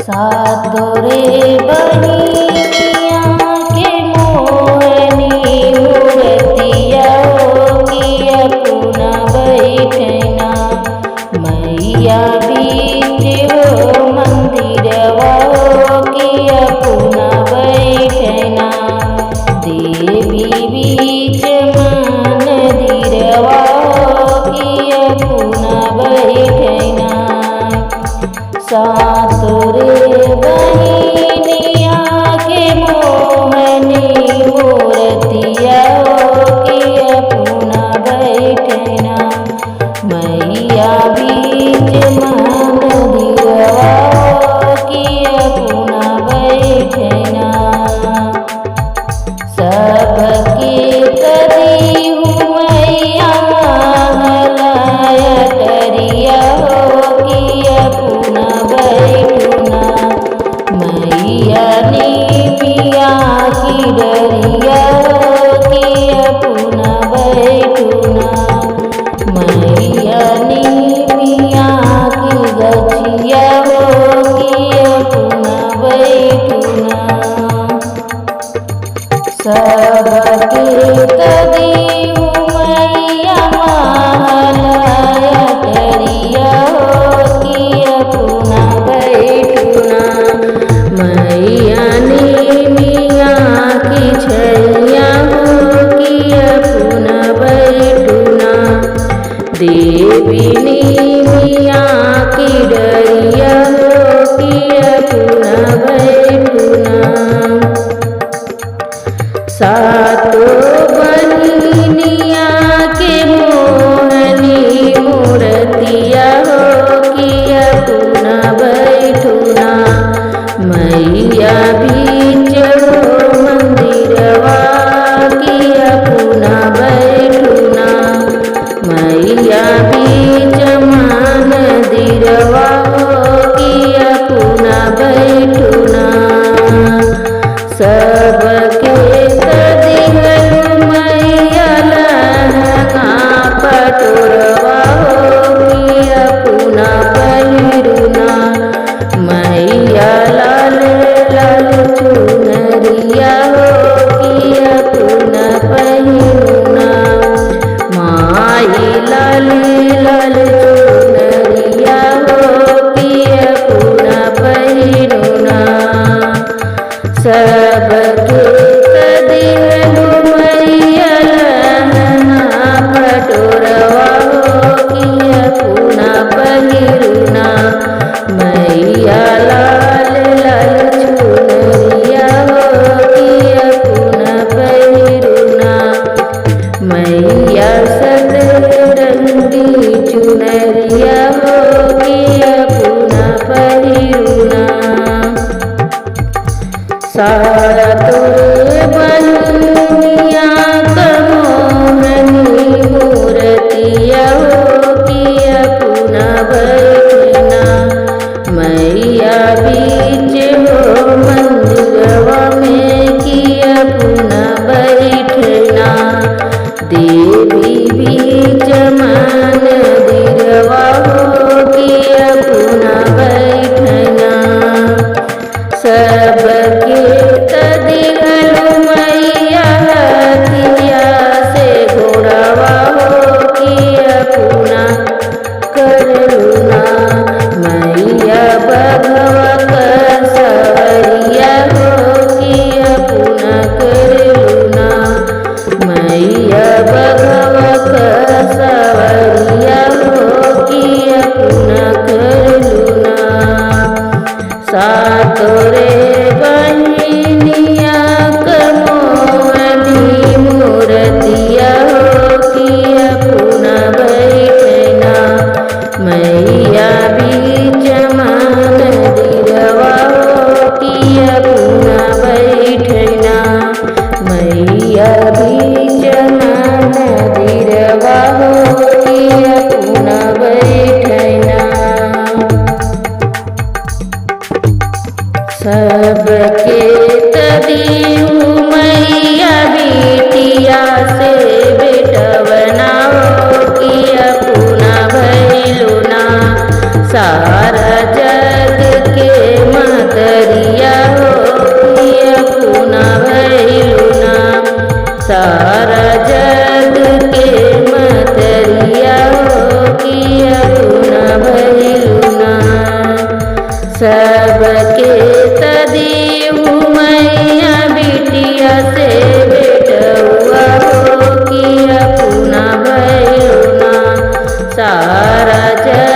सातोरे बहिनिया के मोहनी मूर्तिया किया पुना बैठना मैया बीच हो मंदिरवा किया पुना बैठना देवी बीच मंदिरवा किया पुना बैठना सातोरे बहिनिया के मोहनी मूर्तिया किया पुना बैठना मैया बीच मंदिरवा किया पुना बैठना सबके कदी मैया महलाया करिया किया पुना बैठना मैया नी पिया की डरिया किया पुना बैठना मैया नी पिया की गछिया किया पुना बैठना सबके तदी मैया महलाया करिया किया पुना बैठना मैया नी मिया की छैया किया पुना बैठना देवी नी मिया की डरिया किया पुना बैठना सातो बहिनिया के मोहनी मूर्तिया किया पुना बैठना मैया बीच हो मंदिरवा किया पुना बैठना मैया बीच मंदिरवा किया पुना बैठना सबके मैया लहंगा पटोरवा किया पुना पहिरना मैया लाल लाल चुनरिया किया पुना पहिरना माई लाल लाल चुनरिया किया पुना पहिरना सबके मैया लहंगा पटोरवा किया पुना पहिरना मैया लाल लाल चुनरिया किया पुना पहिरना मैया सतरंगी चुनरिया किया पुना पहिरना सातोरे बहिनिया के मोहनी मूर्तिया किया पुना बैठना मैया बीच हो मंदिरवा में किया पुना बैठना देवी बीच मंदिरवा किया पुना बैठना सबके तदिहलु मैया हथिया से घोड़ावा किया पुना करलुना मैया बघवा सवरिया किया पुना करलुना मैया बघवा सवरिया किया पुना करलुना सातोरे बहिनिया के मोहनी मूर्तिया किया पुना बैठना मैया बीच मंदिरवा किया पुना बैठना मैया बीच मंदिरवा किया पुना बैठना सबके तदी मैया बिटिया से बेटवना किया पुना भैलुना सारा जग के मन राजन